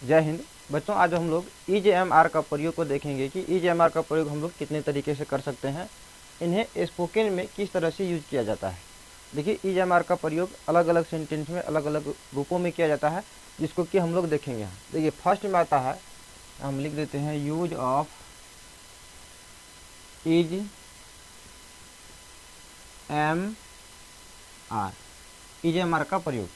जय हिंद बच्चों, आज हम लोग EJMR का प्रयोग को देखेंगे कि EJMR का प्रयोग हम लोग कितने तरीके से कर सकते हैं, इन्हें स्पोकन में किस तरह से यूज किया जाता है। देखिए, EJMR का प्रयोग अलग अलग सेंटेंस में अलग अलग रूपों में किया जाता है, जिसको कि हम लोग देखेंगे यहाँ। देखिए, फर्स्ट में आता है, हम लिख देते हैं यूज ऑफ EJMR का प्रयोग।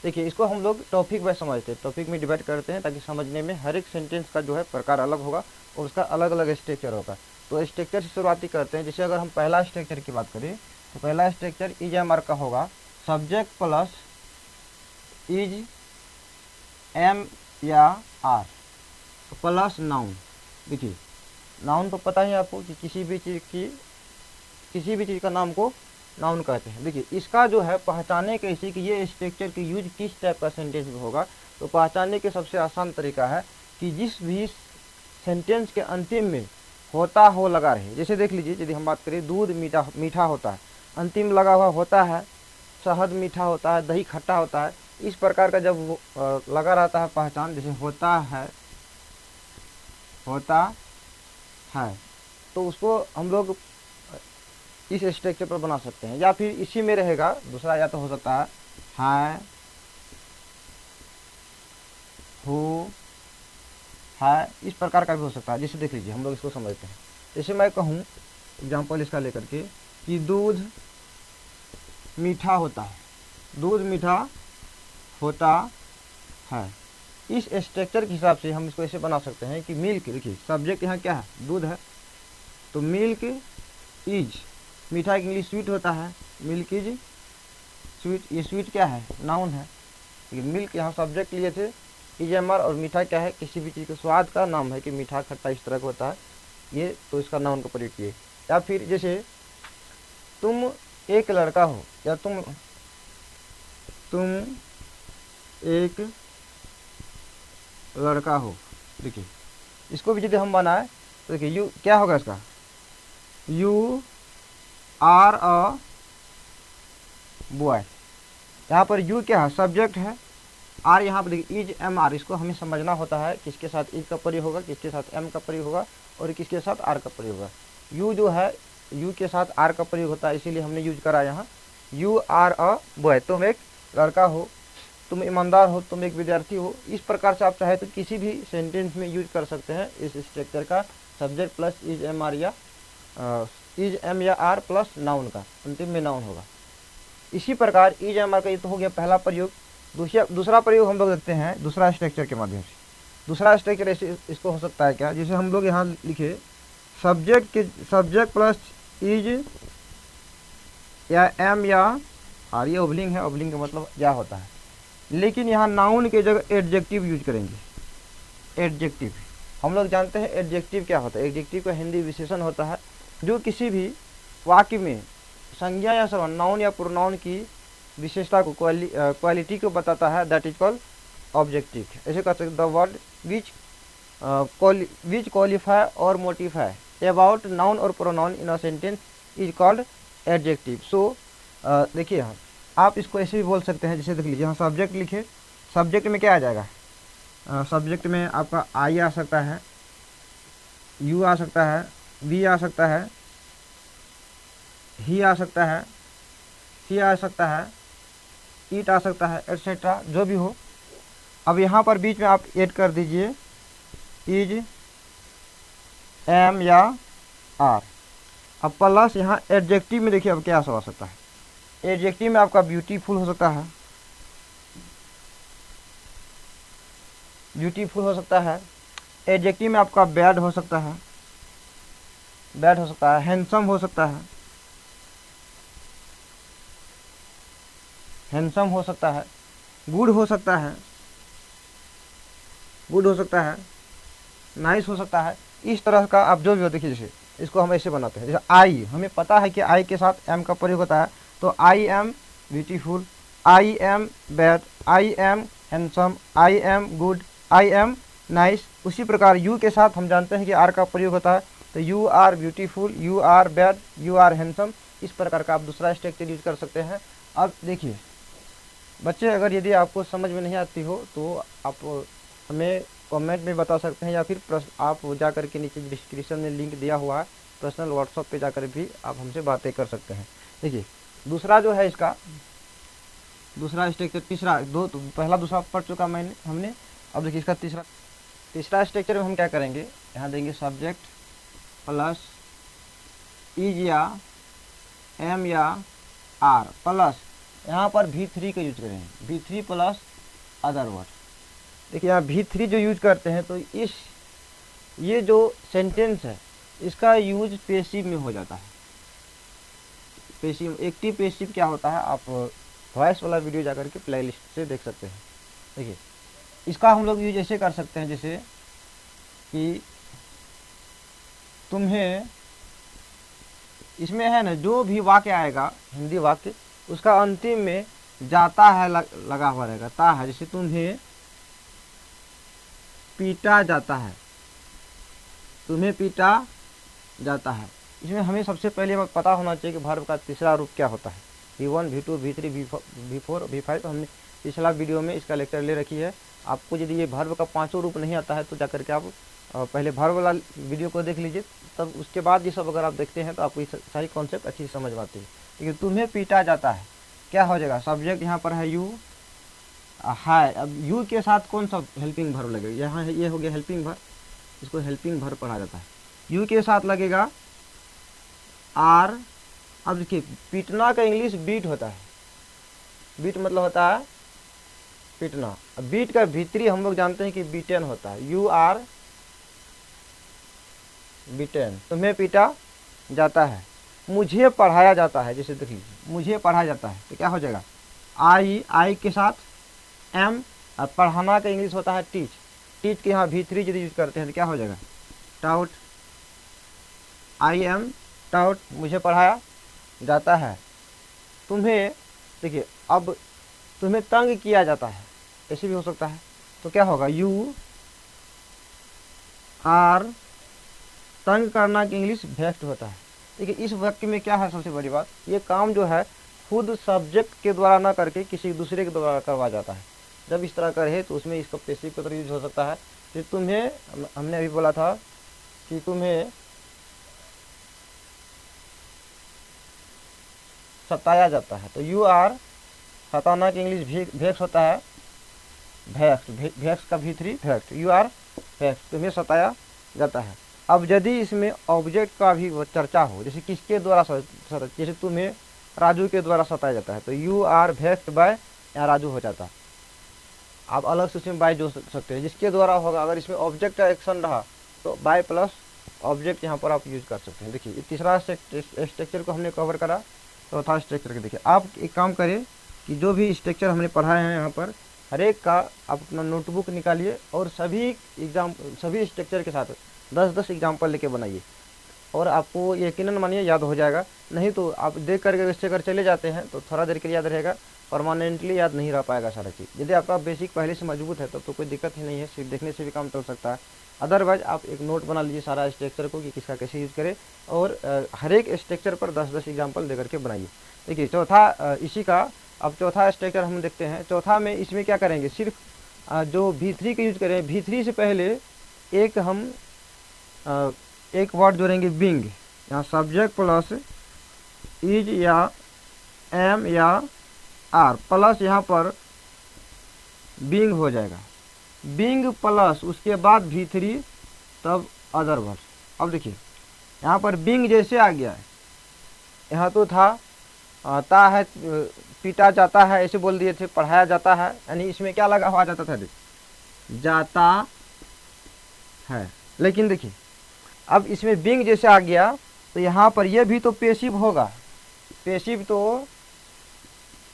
देखिए, इसको हम लोग टॉपिक वाइज समझते हैं, टॉपिक में डिवाइड करते हैं ताकि समझने में हर एक सेंटेंस का जो है प्रकार अलग होगा और उसका अलग अलग स्ट्रक्चर होगा। तो स्ट्रक्चर से शुरुआती करते हैं। जैसे अगर हम पहला स्ट्रक्चर की बात करें तो पहला स्ट्रक्चर EJMR का होगा सब्जेक्ट प्लस इज एम या आर प्लस नाउन। देखिए, नाउन तो पता ही आपको कि किसी भी चीज़ का नाम को नाउन कहते हैं। देखिए, इसका जो है पहचानने कैसे कि ये स्ट्रक्चर की यूज किस टाइप का सेंटेंस में होगा, तो पहचानने के सबसे आसान तरीका है कि जिस भी सेंटेंस के अंतिम में होता हो लगा रहे। जैसे देख लीजिए, यदि हम बात करें दूध मीठा होता है, अंतिम लगा हुआ होता है, शहद मीठा होता है, दही खट्टा होता है। इस प्रकार का जब लगा रहता है पहचान, जैसे होता है, तो उसको हम लोग इस स्ट्रक्चर पर बना सकते हैं। या फिर इसी में रहेगा दूसरा, या तो हो सकता है हु है, इस प्रकार का भी हो सकता है। जैसे देख लीजिए, हम लोग इसको समझते हैं। जैसे मैं कहूँ एग्जाम्पल इसका लेकर के कि दूध मीठा होता है, दूध मीठा होता है। इस स्ट्रक्चर के हिसाब से हम इसको ऐसे बना सकते हैं कि मिल्क, देखिए सब्जेक्ट यहाँ क्या है, दूध है, तो मिल्क इज, मीठा इंग्लिश स्वीट होता है, मिल्क इज स्वीट, ये स्वीट क्या है, नाउन है। मिल्क यहाँ सब्जेक्ट लिए थे EJMR, और मीठा क्या है, किसी भी चीज़ के स्वाद का नाम है कि मीठा खट्टा इस तरह का होता है ये, तो इसका नाउन का प्रयोग किए। या फिर जैसे तुम एक लड़का हो, या तुम एक लड़का हो। देखिए, इसको भी यदि हम बनाए तो देखिए यू क्या होगा, इसका यू आर अ बॉय। यहाँ पर यू क्या है, सब्जेक्ट है, आर यहाँ पर देखिए EJMR, इसको हमें समझना होता है किसके साथ इज का प्रयोग होगा, किसके साथ एम का प्रयोग होगा और किसके साथ आर का प्रयोग होगा। यू जो है, यू के साथ आर का प्रयोग होता है, इसीलिए हमने यूज करा यहाँ यू आर अ बॉय। तुम एक लड़का हो, तुम ईमानदार हो, तुम एक विद्यार्थी हो। इस प्रकार से आप चाहे तो किसी भी सेंटेंस में यूज कर सकते हैं इस स्ट्रक्चर का, सब्जेक्ट प्लस EJMR या इज एम या आर प्लस नाउन का, अंतिम में नाउन होगा। इसी प्रकार EJMR का ये तो हो गया पहला प्रयोग। दूसरा प्रयोग हम लोग देखते हैं दूसरा स्ट्रक्चर के माध्यम से। दूसरा स्ट्रक्चर ऐसे इसको हो सकता है क्या, जैसे हम लोग यहाँ लिखे सब्जेक्ट प्लस इज या एम या आर, ये ओबलिंग है, ओबलिंग का मतलब क्या होता है, लेकिन यहाँ नाउन के जगह एडजेक्टिव यूज करेंगे। एडजेक्टिव, हम लोग जानते हैं एडजेक्टिव क्या होता है। एडजेक्टिव का हिंदी विशेषण होता है जो किसी भी वाक्य में संज्ञा या सर्वनाउन या प्रोनाउन की विशेषता को, क्वालिटी को बताता है, दैट इज कॉल्ड ऑब्जेक्टिव। ऐसे कहते हैं द वर्ड विच क्वालिफाई और मोटिफाई अबाउट नाउन और pronoun in a sentence is called adjective. So देखिए, यहाँ आप इसको ऐसे भी बोल सकते हैं। जैसे देख लीजिए, यहाँ सब्जेक्ट लिखे, सब्जेक्ट में क्या आ जाएगा, सब्जेक्ट में आपका आई आ सकता है, यू आ सकता है, वी आ सकता है, ही आ सकता है, सी आ सकता है, ईट आ सकता है, एटसेट्रा, जो भी हो। अब यहाँ पर बीच में आप ऐड कर दीजिए इज एम या आर। अब प्लस यहाँ एडजेक्टिव में देखिए अब क्या सब आ सकता है। एडजेक्टिव में आपका ब्यूटीफुल हो सकता है, ब्यूटीफुल हो सकता है। एडजेक्टिव में आपका बैड हो सकता है, बैड हो सकता है। हैंडसम हो सकता है, हैंडसम हो सकता है। गुड हो सकता है, गुड हो सकता है। नाइस हो सकता है। इस तरह का आप जो भी हो, देखिए जैसे इसको हम ऐसे बनाते हैं। जैसे आई, हमें पता है कि आई के साथ एम का प्रयोग होता है, तो I am beautiful, I am bad, I am handsome, I am good, I am nice. उसी प्रकार यू के साथ हम जानते हैं कि आर का प्रयोग होता है, तो you are beautiful, you are bad, you are handsome. इस प्रकार का आप दूसरा स्ट्रक्चर यूज कर सकते हैं। अब देखिए बच्चे, अगर यदि आपको समझ में नहीं आती हो तो आप हमें कमेंट में बता सकते हैं, या फिर आप जा कर के नीचे डिस्क्रिप्शन में लिंक दिया हुआ है, पर्सनल व्हाट्सअप पे जाकर भी आप हमसे बातें कर सकते हैं। देखिए दूसरा जो है इसका दूसरा स्ट्रक्चर, तीसरा दो तो पहला दूसरा पढ़ चुका हमने। अब देखिए इसका तीसरा स्ट्रक्चर में हम क्या करेंगे, यहाँ देंगे सब्जेक्ट प्लस इज या एम या आर प्लस यहाँ पर V3 का यूज करेंगे, V3 प्लस अदर वर्ड। देखिए यहाँ V3 जो यूज करते हैं तो ये जो सेंटेंस है इसका यूज पेसिव में हो जाता है। पेसिव एक्टिव पेसिव क्या होता है, आप वॉइस वाला वीडियो जाकर के प्लेलिस्ट से देख सकते हैं। देखिए इसका हम लोग यूज ऐसे कर सकते हैं, जैसे कि तुम्हें, इसमें है ना जो भी वाक्य आएगा हिंदी वाक्य, उसका अंतिम में जाता है लगा हुआ रहेगा, ता है। जैसे तुम्हें पीटा जाता है, तुम्हें पीटा जाता है। इसमें हमें सबसे पहले पता होना चाहिए कि वर्ब का तीसरा रूप क्या होता है। V1 V2 V3 V4 V5 हमने पिछला वीडियो में इसका लेक्चर ले रखी है। आपको यदि ये वर्ब का पांचों रूप नहीं आता है तो जाकर के आप पहले वर्ब वाला वीडियो को देख लीजिए, तब उसके बाद ये सब अगर आप देखते हैं तो आपको सारी कॉन्सेप्ट अच्छी समझ में आती है। लेकिन तुम्हें पीटा जाता है क्या हो जाएगा, सब्जेक्ट यहाँ पर है यू है। अब यू के साथ कौन सा हेल्पिंग वर्ब लगेगा, यहाँ ये हो गया हेल्पिंग वर्ब, इसको हेल्पिंग वर्ब पढ़ा जाता है। यू के साथ लगेगा आर। अब देखिए पीटना का इंग्लिश बीट होता है, बीट मतलब होता है पीटना। अब बीट का भीतरी हम लोग जानते हैं कि बीटेन होता है, यू आर बीटेन। तुम्हें पीटा जाता है, मुझे पढ़ाया जाता है। जैसे देखिए मुझे पढ़ाया जाता है तो क्या हो जाएगा, आई के साथ एम। और पढ़ाना का इंग्लिश होता है टीच, टीच के यहाँ V3 यदि यूज करते हैं तो क्या हो जाएगा, टाउट। आई एम टाउट, मुझे पढ़ाया जाता है। तुम्हें देखिए अब तुम्हें तंग किया जाता है, ऐसे भी हो सकता है, तो क्या होगा, यू आर। तंग करना की इंग्लिश वेक्स्ट होता है। देखिए इस वाक्य में क्या है सबसे बड़ी बात, ये काम जो है खुद सब्जेक्ट के द्वारा ना करके किसी दूसरे के द्वारा करवा जाता है। जब इस तरह का रहे तो उसमें इसका पेसिव का तरह यूज हो सकता है। कि तुम्हें, हमने अभी बोला था कि तुम्हें सताया जाता है, तो यू आर। सताना की इंग्लिश वेक्स होता है, वेक्स का V3 wax, you are wax, तुम्हें सताया जाता है। अब यदि इसमें ऑब्जेक्ट का भी चर्चा हो, जैसे किसके द्वारा जैसे तुम्हें राजू के द्वारा सताया जाता है, तो यू आर वेक्स्ड बाय, यहाँ राजू हो जाता। आप अलग से इसमें बाय जोड़ सकते हैं, जिसके द्वारा होगा। अगर इसमें ऑब्जेक्ट का एक्शन रहा तो बाय प्लस ऑब्जेक्ट यहाँ पर आप यूज कर सकते हैं। देखिए तीसरा स्ट्रक्चर को हमने कवर करा। चौथा स्ट्रक्चर के देखिए, आप एक काम करें कि जो भी स्ट्रक्चर हमने पढ़ाए हैं यहाँ पर हर एक का आप अपना नोटबुक निकालिए और सभी स्ट्रक्चर के साथ 10-10 एग्जाम्पल लेके बनाइए, और आपको यकीनन मानिए याद हो जाएगा। नहीं तो आप देख करके वैसे कर चले जाते हैं तो थोड़ा देर के लिए याद रहेगा, परमानेंटली याद नहीं रह पाएगा सारा चीज़। यदि आपका बेसिक पहले से मजबूत है तब तो कोई दिक्कत ही नहीं है, सिर्फ देखने से भी काम चल सकता है। अदरवाइज आप एक नोट बना लीजिए सारा स्ट्रक्चर को कि किसका कैसे यूज़ करें, और हर एक स्ट्रक्चर पर 10-10 एग्जाम्पल दे करके बनाइए। देखिए चौथा इसी का, अब चौथा स्ट्रक्चर हम देखते हैं। चौथा में इसमें क्या करेंगे, सिर्फ जो V3 का यूज करें, V3 से पहले एक वर्ड जोड़ेंगे बिंग। यहाँ सब्जेक्ट प्लस इज या एम या आर प्लस यहाँ पर बिंग हो जाएगा, बिंग प्लस उसके बाद V3 तब अदर वर्ड। अब देखिए यहाँ पर बिंग जैसे आ गया है, यहाँ तो था ता है, पीटा जाता है ऐसे बोल दिए थे, पढ़ाया जाता है, यानी इसमें क्या लगा हुआ जाता था, जाता है। लेकिन देखिए अब इसमें बिंग जैसे आ गया तो यहाँ पर ये भी तो पेसिव होगा, पेसिव तो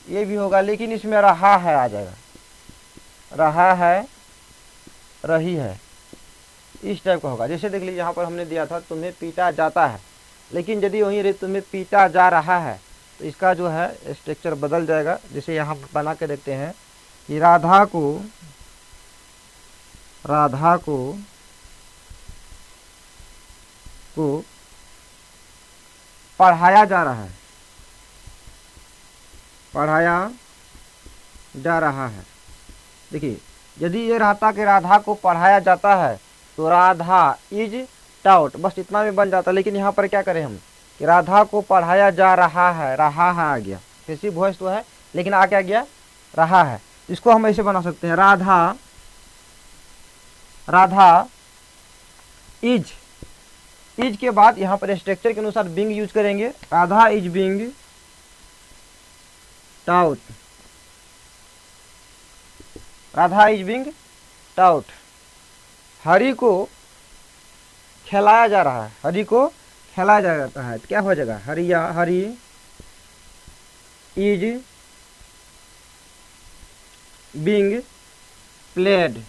ये भी होगा, लेकिन इसमें रहा है आ जाएगा, रहा है, रही है, इस टाइप का होगा। जैसे देख लीजिए यहाँ पर हमने दिया था तुम्हें पीटा जाता है, लेकिन यदि वहीं रहे तुम्हें पीटा जा रहा है तो इसका जो है स्ट्रक्चर बदल जाएगा। जैसे यहाँ बना के देखते हैं कि राधा को पढ़ाया जा रहा है, पढ़ाया जा रहा है। देखिए यदि ये रहता कि राधा को पढ़ाया जाता है तो राधा इज टाउट, बस इतना भी बन जाता। लेकिन यहाँ पर क्या करें हम कि राधा को पढ़ाया जा रहा है, रहा है आ गया, पैसिव वॉइस तो है लेकिन आ क्या गया, रहा है। इसको हम ऐसे बना सकते हैं, राधा इज, इज के बाद यहाँ पर स्ट्रक्चर के अनुसार बिंग यूज करेंगे, Radha is being taut, Radha is being taut. Hari को खिलाया जा रहा है, हरि को खिलाया जाता है, तो क्या हो जाएगा, Hari is being played,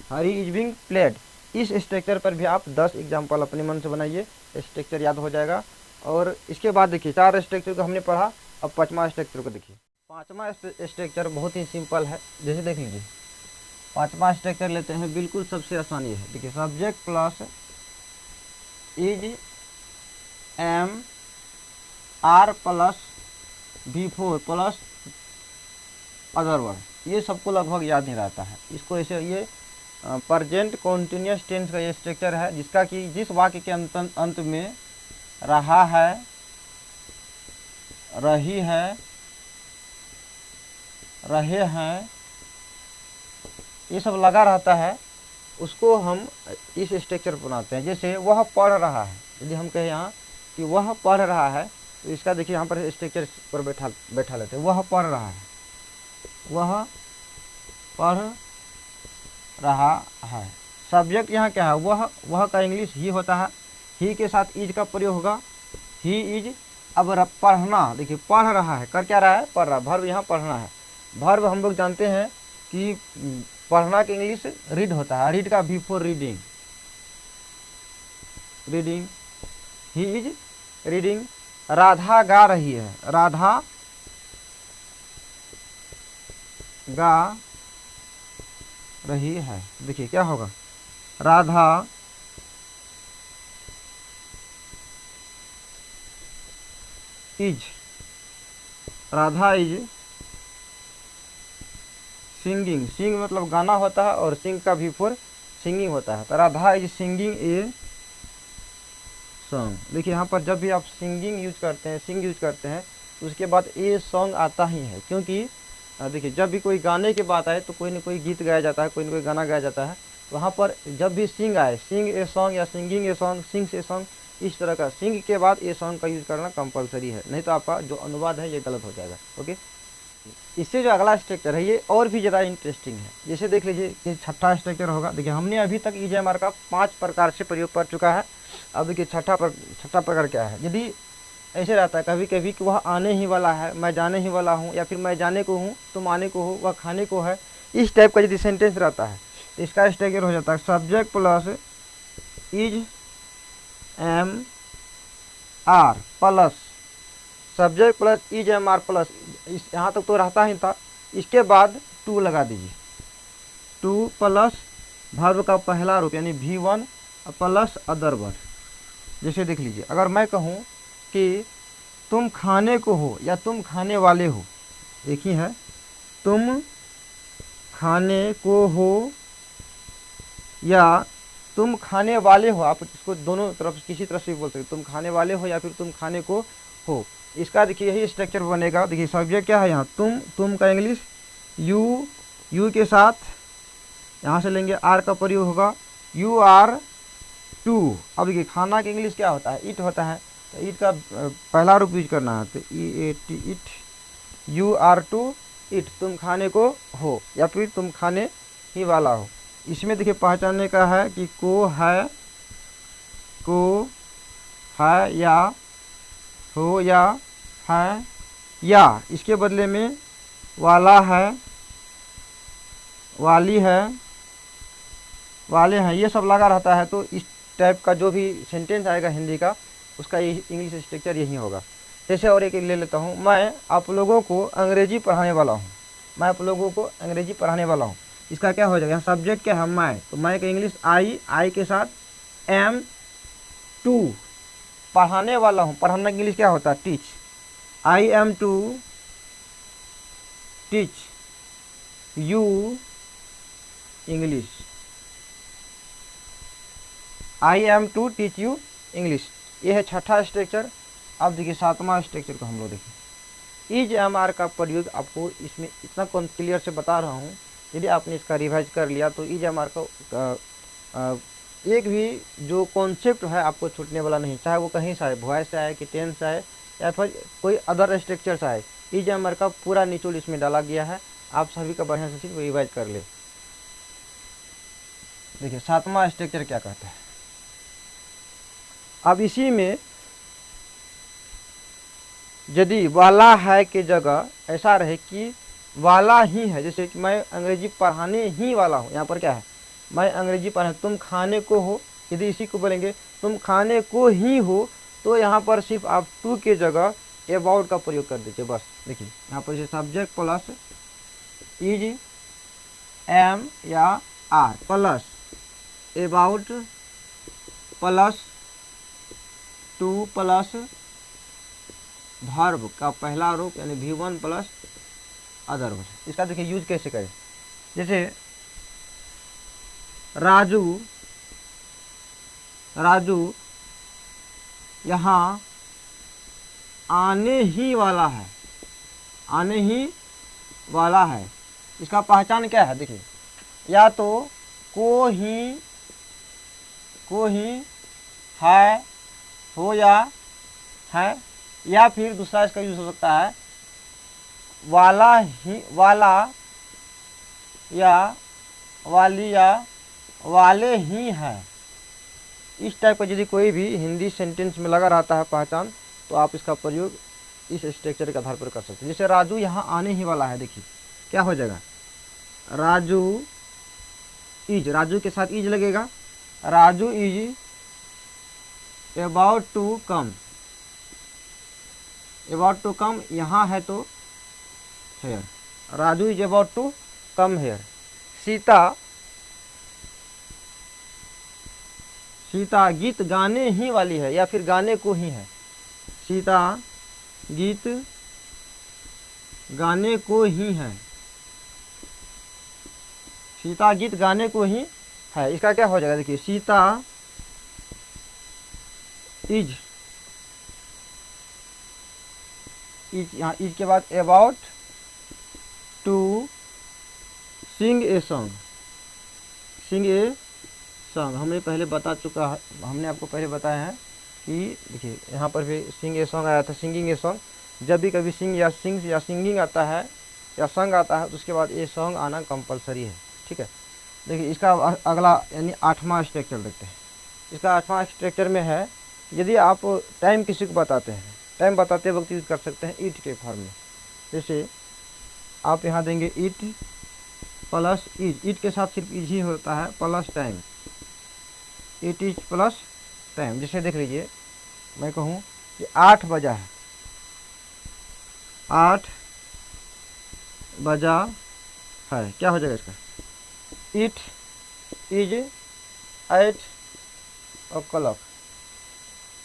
Hari is being played. इस स्ट्रक्चर पर भी आप 10 एग्जाम्पल अपने मन से बनाइए, स्ट्रक्चर याद हो जाएगा। और इसके बाद देखिए 4 स्ट्रक्चर को हमने पढ़ा, अब 5वां स्ट्रक्चर को देखिए। 5वां स्ट्रक्चर बहुत ही सिंपल है, जैसे देख लीजिए 5वां स्ट्रक्चर लेते हैं, बिल्कुल सबसे आसानी है। देखिए subject plus is am are plus V4 plus other word, ये सबको लगभग याद नहीं रहता है। इसको ऐसे, ये प्रेजेंट कॉन्टिन्यूस टेंस का ये स्ट्रक्चर है, जिसका कि जिस वाक्य के अंत में रहा है, रही है, रहे हैं, ये सब लगा रहता है, उसको हम इस स्ट्रक्चर पर बनाते हैं। जैसे वह पढ़ रहा है, यदि हम कहें यहाँ कि वह पढ़ रहा है, तो इसका देखिए यहाँ पर स्ट्रक्चर पर बैठा लेते हैं, वह पढ़ रहा है, वह पढ़ रहा है। सब्जेक्ट यहाँ क्या है, वह का इंग्लिश ही होता है, ही के साथ इज का प्रयोग होगा, ही इज। अब पढ़ना, देखिए पढ़ रहा है, कर क्या रहा है, पढ़ रहा, वर्ब यहाँ पढ़ना है। वर्ब हम लोग जानते हैं कि पढ़ना के इंग्लिश रीड होता है, रीड का V4 reading, reading, he is reading. Radha गा रही है, राधा गा रही है, देखिए क्या होगा, Radha is, Radha is singing, sing मतलब गाना होता है और सिंग का V4 सिंगिंग होता है, तो Radha is singing a song. देखिए यहाँ पर जब भी आप सिंगिंग यूज करते हैं, सिंग यूज करते हैं, तो उसके बाद ए सॉन्ग आता ही है, क्योंकि देखिए जब भी कोई गाने की बात आए तो कोई ना कोई गीत गाया जाता है, कोई ना कोई गाना गाया जाता है, वहाँ पर जब भी सिंग आए, सिंग ए सॉन्ग या singing a song, sing a song, इस तरह का सिंग के बाद ए सॉन्ग का यूज करना कंपलसरी है, नहीं तो आपका जो अनुवाद है ये गलत हो जाएगा। ओके, इससे जो अगला स्ट्रक्चर है ये और भी ज़्यादा इंटरेस्टिंग है। जैसे देख लीजिए ये 6ठा स्ट्रक्चर होगा। देखिए हमने अभी तक EJMR का 5 प्रकार से प्रयोग कर चुका है, अब देखिए छठा प्रकार क्या है। यदि ऐसे रहता है कभी कभी कि वह आने ही वाला है, मैं जाने ही वाला हूँ, या फिर मैं जाने को हूँ, तुम आने को हो, वह खाने को है, इस टाइप का यदि सेंटेंस रहता है तो इसका स्ट्रक्चर हो जाता है subject plus is am are plus subject plus is am are plus, इस यहाँ तक तो रहता ही था, इसके बाद टू लगा दीजिए, टू प्लस वर्ब का पहला रूप यानी V1 प्लस अदर वर्ड। जैसे देख लीजिए अगर मैं कहूँ कि तुम खाने को हो या तुम खाने वाले हो, एक ही है, तुम खाने को हो या तुम खाने वाले हो, आप इसको दोनों तरफ किसी तरफ से बोल सकते, तुम खाने वाले हो या फिर तुम खाने को हो। इसका देखिए यही स्ट्रक्चर बनेगा। देखिए सब्जेक्ट क्या है यहाँ, तुम का इंग्लिश यू के साथ यहाँ से लेंगे आर का प्रयोग होगा, यू आर टू। अब देखिए खाना के इंग्लिश क्या होता है, इट होता है, तो इट का पहला रूप यूज करना है, तो EAT eat, you are to eat, तुम खाने को हो या फिर तुम खाने ही वाला हो। इसमें देखिए पहचानने का है कि को है या हो या है, या इसके बदले में वाला है, वाली है, वाले हैं, ये सब लगा रहता है। तो इस टाइप का जो भी सेंटेंस आएगा हिंदी का, उसका यही इंग्लिश स्ट्रक्चर यही होगा। जैसे और एक ले लेता हूँ, मैं आप लोगों को अंग्रेजी पढ़ाने वाला हूँ, मैं आप लोगों को अंग्रेजी पढ़ाने वाला हूँ। इसका क्या हो जाएगा, सब्जेक्ट क्या है, मैं, तो मैं का इंग्लिश आई के साथ एम टू, पढ़ाने वाला हूँ, पढ़ाने के इंग्लिश क्या होता है, teach, I am to teach, you English, I am to teach you English. ये है छठा स्ट्रक्चर। अब देखिए सातवां स्ट्रक्चर को हम लोग देखें। इज एम आर का प्रयोग आपको इसमें इतना क्लियर से बता रहा हूँ, यदि आपने इसका रिवाइज कर लिया तो इज एम आर का एक भी जो कॉन्सेप्ट है आपको छूटने वाला नहीं, चाहे वो कहीं से आए, वॉइस से आए कि टेंस से आए या फिर कोई अदर स्ट्रक्चर से आए, इज एम आर का पूरा निचोड़ इसमें डाला गया है। आप सभी का बढ़िया से सिर्फ रिवाइज कर ले। देखिए सातवां स्ट्रक्चर क्या कहता है। अब इसी में यदि वाला है की जगह ऐसा रहे कि वाला ही है, जैसे कि मैं अंग्रेजी पढ़ाने ही वाला हूँ, यहाँ पर क्या है, मैं अंग्रेजी पढ़ा, तुम खाने को हो, यदि इसी को बोलेंगे तुम खाने को ही हो, तो यहाँ पर सिर्फ आप टू के जगह अबाउट का प्रयोग कर दीजिए बस। देखिए यहाँ पर सब्जेक्ट प्लस इज एम या are plus about plus to plus verb का पहला रूप यानी V1 प्लस अदर वर्ब। इसका देखिए यूज कैसे करें। जैसे राजू, राजू यहाँ आने ही वाला है, आने ही वाला है। इसका पहचान क्या है, देखिए या तो को ही है हो या है, या फिर दूसरा इसका यूज हो सकता है वाला ही, वाला या वाली या वाले ही है। इस टाइप का यदि कोई भी हिंदी सेंटेंस में लगा रहता है पहचान, तो आप इसका प्रयोग इस स्ट्रक्चर के आधार पर कर सकते हैं। जैसे राजू यहाँ आने ही वाला है, देखिए क्या हो जाएगा, राजू इज, राजू के साथ इज लगेगा, Raju is about to come, about to come यहाँ है तो here, Raju is about to come here. Sita, Sita गीत गाने ही वाली है या फिर गाने को ही है, सीता गीत गाने को ही है, सीता गीत गाने को ही है। इसका क्या हो जाएगा, देखिए सीता इज, यहाँ इज के बाद about to sing a song, sing a song हमने पहले बता चुका है, हमने आपको पहले बताया है कि देखिए यहाँ पर भी सिंग ए सॉन्ग आया था, सिंगिंग ए सॉन्ग। जब भी कभी सिंग या सिंग्स या सिंगिंग आता है या सॉन्ग आता है तो उसके बाद ए सॉन्ग आना कंपलसरी है, ठीक है। देखिए इसका अगला यानी आठवां स्ट्रक्चर देखते हैं। इसका आठवां स्ट्रक्चर में है, यदि आप टाइम किसी को बताते हैं, टाइम बताते वक्त यूज कर सकते हैं ईट के फॉर्म में। जैसे आप यहाँ देंगे ईट प्लस इज, ईट के साथ सिर्फ इज ही होता है plus time, it is plus time. जैसे देख लीजिए मैं कहूँ कि 8 बजा है, 8 बजा है, क्या हो जाएगा इसका, it is 8 o'clock,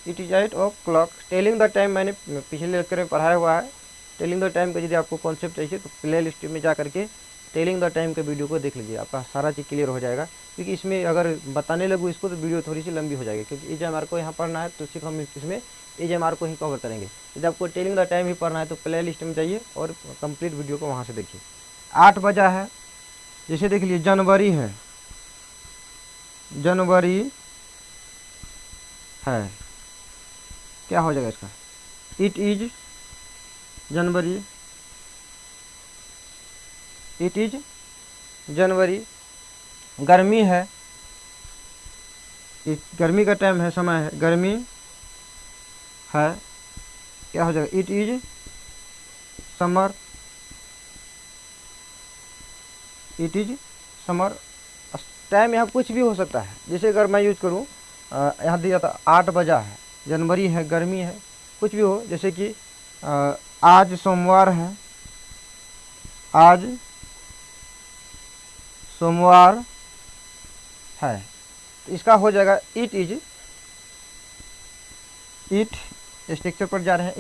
it is 8 o'clock। Telling the time मैंने पिछले लेक्चर में पढ़ाया हुआ है। टेलिंग द टाइम का यदि आपको कॉन्सेप्ट चाहिए तो प्ले लिस्ट में जा करके टेलिंग द टाइम के वीडियो को देख लीजिए, आपका सारा चीज़ क्लियर हो जाएगा। क्योंकि इसमें अगर बताने लगूँ इसको तो वीडियो थोड़ी सी लंबी हो जाएगी, क्योंकि एज एम आर को यहाँ पढ़ना है तो सिर्फ हम इसमें एज एम आर को ही कवर करेंगे। यदि आपको टेलिंग द टाइम ही पढ़ना है तो प्ले लिस्ट में जाइए और कंप्लीट वीडियो को वहाँ से देखिए। 8 बजा है, जैसे देख लीजिए जनवरी है, जनवरी है, क्या हो जाएगा इसका, it is January, it is जनवरी। गर्मी है, गर्मी का टाइम है, समय है, गर्मी है, क्या हो जाएगा, it is summer, it is summer. Time यहाँ कुछ भी हो सकता है। जैसे अगर मैं यूज करूँ, यहाँ दिया था 8 बजा है, जनवरी है, गर्मी है, कुछ भी हो। जैसे कि आज सोमवार है, आज सोमवार है, तो इसका हो जाएगा इट इज, इट स्ट्रक्चर पर जा रहे हैं,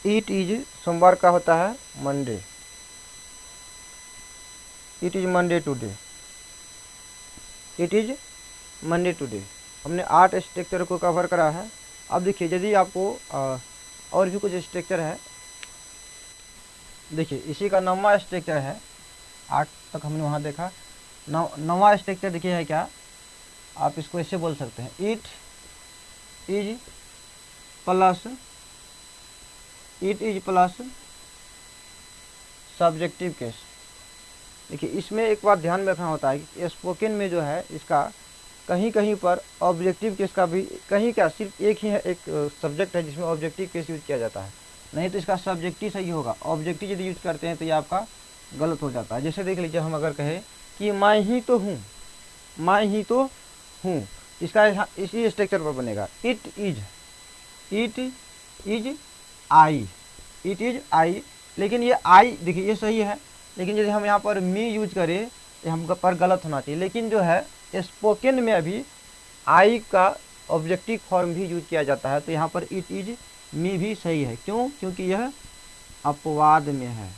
इट इज सोमवार का होता है Monday. It is Monday today. It is Monday today. हमने 8 स्ट्रक्चर को कवर करा है। अब देखिए यदि आपको और भी कुछ स्ट्रक्चर है, देखिए इसी का 9वां स्ट्रक्चर है। 8 तक हमने वहाँ देखा। 9वां स्ट्रक्चर देखिए है क्या, आप इसको ऐसे बोल सकते हैं, it is plus subjective case. देखिए इसमें एक बात ध्यान में रखना होता है कि स्पोकन में जो है इसका कहीं कहीं पर ऑब्जेक्टिव केस का भी, कहीं क्या सिर्फ एक ही है, एक सब्जेक्ट है जिसमें ऑब्जेक्टिव केस यूज किया जाता है, नहीं तो इसका सब्जेक्टिव सही होगा। ऑब्जेक्टिव यदि यूज करते हैं तो ये आपका गलत हो जाता है। जैसे देख लीजिए, हम अगर कहें कि मैं ही तो हूँ, मैं ही तो हूँ, इसका इसी स्ट्रक्चर पर बनेगा। It is I, it is I. लेकिन ये आई देखिए ये सही है, लेकिन यदि हम यहाँ पर मी यूज करें ये हम पर गलत होना चाहिए। लेकिन जो है स्पोकन में अभी आई का ऑब्जेक्टिव फॉर्म भी यूज किया जाता है, तो यहाँ पर इट इज मी भी सही है। क्यों? क्योंकि यह अपवाद में है।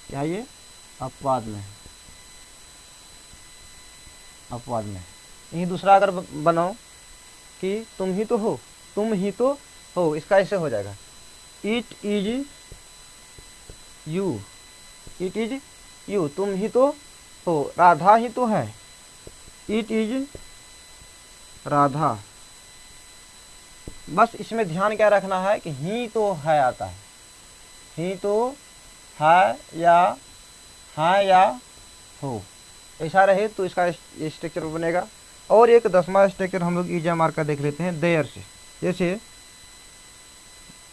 क्या ये अपवाद में है, अपवाद में। यही दूसरा अगर बनाओ कि तुम ही तो हो, तुम ही तो हो, इसका ऐसे हो जाएगा, it is you, it is you, तुम ही तो हो, राधा ही तो है, इट इज राधा। बस इसमें ध्यान क्या रखना है कि ही तो है आता है, ही तो है या हो, ऐसा रहे तो इसका स्ट्रक्चर बनेगा। और एक 10वां स्ट्रक्चर हम लोग ईजा मार का देख लेते हैं देयर से। जैसे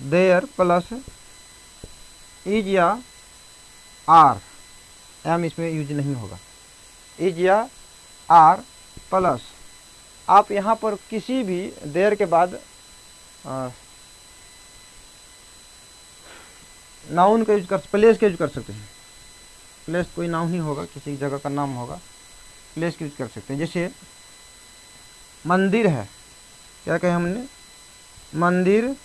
देयर प्लस इज या आर, एम इसमें यूज नहीं होगा, इज या आर प्लस, आप यहाँ पर किसी भी देयर के बाद नाउन का यूज कर, प्लेस का यूज कर सकते हैं। प्लेस कोई नाउन ही होगा, किसी जगह का नाम होगा, प्लेस का यूज कर सकते हैं। जैसे मंदिर है, क्या कहे हमने, मंदिर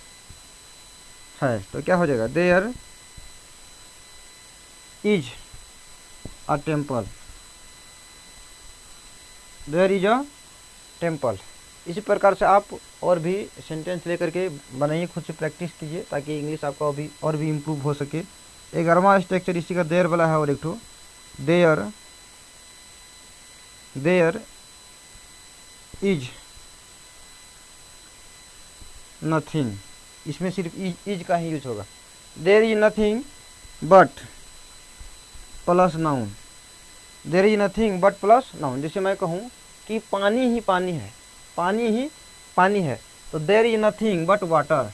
है, तो क्या हो जाएगा, there is a temple, there is a temple. इसी प्रकार से आप और भी सेंटेंस लेकर के बनाइए, खुद से प्रैक्टिस कीजिए ताकि इंग्लिश आपका अभी और भी इम्प्रूव हो सके। 11वां स्ट्रक्चर इसी का देयर वाला है। और एक ठो देयर इज नथिंग, इसमें सिर्फ इज का ही यूज होगा। There is nothing but plus noun, there is nothing but plus noun. जैसे मैं कहूँ कि पानी ही पानी है, पानी ही पानी है, तो there is nothing but water,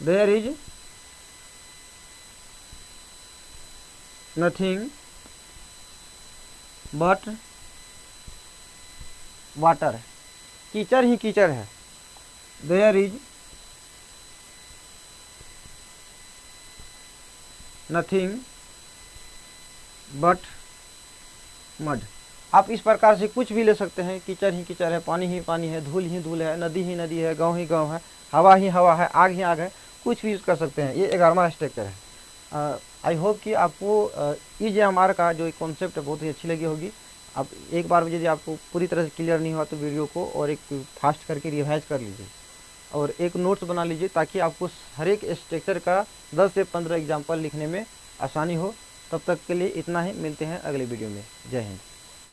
there is nothing but water, कीचड़ ही कीचड़ है, there is nothing but mud. आप इस प्रकार से कुछ भी ले सकते हैं, कीचड़ ही कीचड़ है, पानी ही पानी है, धूल ही धूल है, नदी ही नदी है, गांव ही गांव है, हवा ही हवा है, आग ही आग है, कुछ भी यूज कर सकते हैं। ये 11वां स्ट्रक्चर है। आई होप कि आपको इज हमारा का जो कॉन्सेप्ट है बहुत ही अच्छी लगी होगी। आप एक बार यदि आपको पूरी तरह से क्लियर नहीं हुआ तो वीडियो को और एक फास्ट करके रिवाइज कर लीजिए और एक नोट्स बना लीजिए ताकि आपको हर एक स्ट्रक्चर का 10 से 15 एग्जाम्पल लिखने में आसानी हो। तब तक के लिए इतना ही, मिलते हैं अगले वीडियो में। जय हिंद।